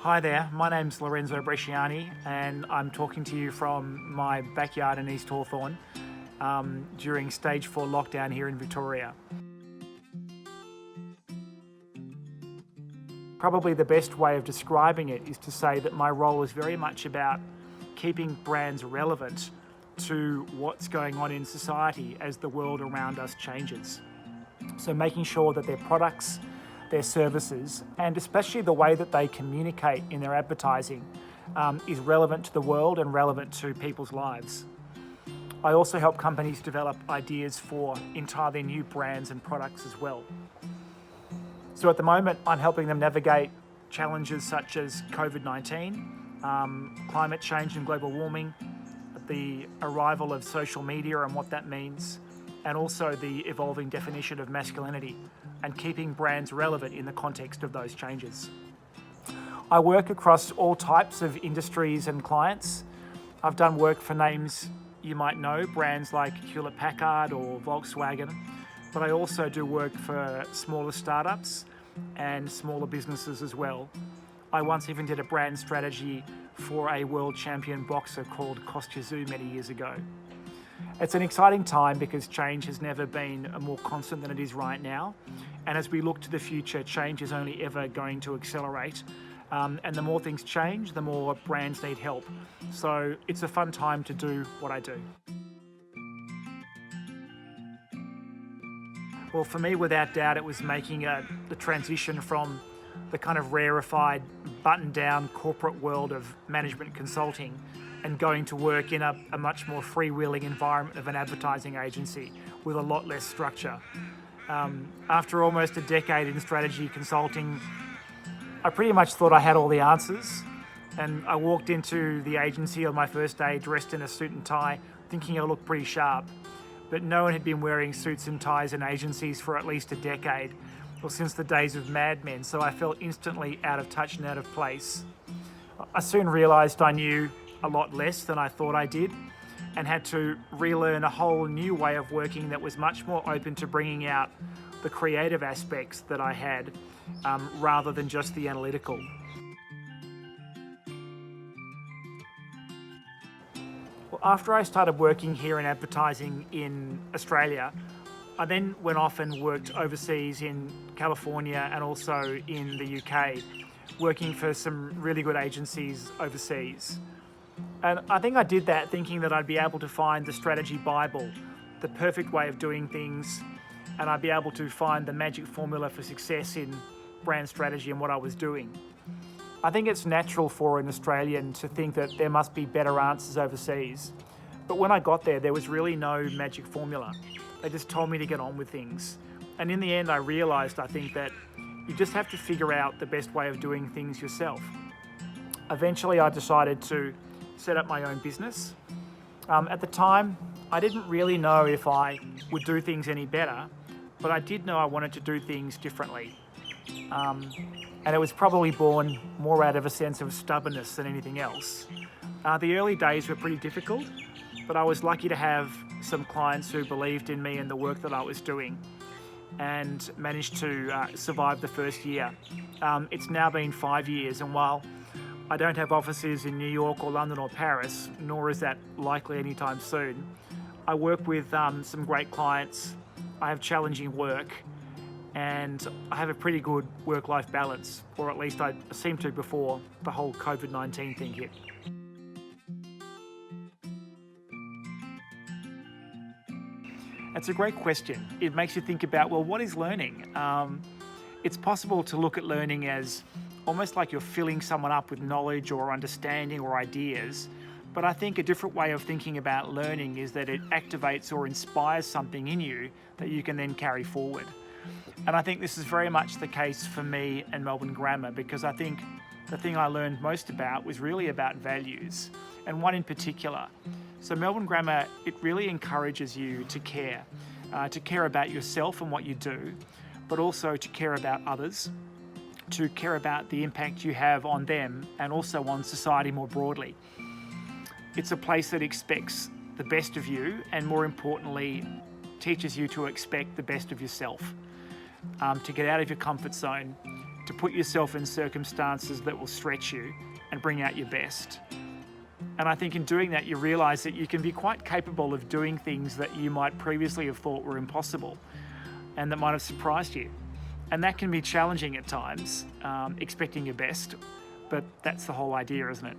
Hi there, my name's Lorenzo Bresciani and I'm talking to you from my backyard in East Hawthorn during stage 4 lockdown here in Victoria. Probably the best way of describing it is to say that my role is very much about keeping brands relevant to what's going on in society as the world around us changes. So making sure that their products, their services, and especially the way that they communicate in their advertising is relevant to the world and relevant to people's lives. I also help companies develop ideas for entirely new brands and products as well. So at the moment, I'm helping them navigate challenges such as COVID-19, climate change and global warming, the arrival of social media and what that means, and also the evolving definition of masculinity, and keeping brands relevant in the context of those changes. I work across all types of industries and clients. I've done work for names you might know, brands like Hewlett-Packard or Volkswagen, but I also do work for smaller startups and smaller businesses as well. I once even did a brand strategy for a world champion boxer called Kostya Tszyu many years ago. It's an exciting time because change has never been more constant than it is right now. And as we look to the future, change is only ever going to accelerate. And the more things change, the more brands need help. So it's a fun time to do what I do. Well, for me, without doubt, it was making the transition from the kind of rarefied, buttoned-down corporate world of management consulting and going to work in a much more freewheeling environment of an advertising agency with a lot less structure. After almost a decade in strategy consulting, I pretty much thought I had all the answers, and I walked into the agency on my first day dressed in a suit and tie, thinking I looked pretty sharp. But no one had been wearing suits and ties in agencies for at least a decade, or since the days of Mad Men, so I felt instantly out of touch and out of place. I soon realised I knew a lot less than I thought I did, and had to relearn a whole new way of working that was much more open to bringing out the creative aspects that I had, rather than just the analytical. Well, after I started working here in advertising in Australia, I then went off and worked overseas in California and also in the UK, working for some really good agencies overseas. And I think I did that thinking that I'd be able to find the strategy Bible, the perfect way of doing things, and I'd be able to find the magic formula for success in brand strategy and what I was doing. I think it's natural for an Australian to think that there must be better answers overseas. But when I got there, there was really no magic formula. They just told me to get on with things. And in the end, I realised, I think, that you just have to figure out the best way of doing things yourself. Eventually, I decided to set up my own business. At the time, I didn't really know if I would do things any better, but I did know I wanted to do things differently. And it was probably born more out of a sense of stubbornness than anything else. The early days were pretty difficult, but I was lucky to have some clients who believed in me and the work that I was doing, and managed to survive the first year. It's now been 5 years, and while I don't have offices in New York or London or Paris, nor is that likely anytime soon, I work with some great clients, I have challenging work, and I have a pretty good work-life balance, or at least I seemed to before the whole COVID-19 thing hit. That's a great question. It makes you think about, well, what is learning? It's possible to look at learning as almost like you're filling someone up with knowledge or understanding or ideas, but I think a different way of thinking about learning is that it activates or inspires something in you that you can then carry forward. And I think this is very much the case for me and Melbourne Grammar, because I think the thing I learned most about was really about values, and one in particular. So Melbourne Grammar, it really encourages you to care about yourself and what you do, but also to care about others, to care about the impact you have on them and also on society more broadly. It's a place that expects the best of you and, more importantly, teaches you to expect the best of yourself, to get out of your comfort zone, to put yourself in circumstances that will stretch you and bring out your best. And I think in doing that, you realise that you can be quite capable of doing things that you might previously have thought were impossible and that might have surprised you. And that can be challenging at times, expecting your best, but that's the whole idea, isn't it?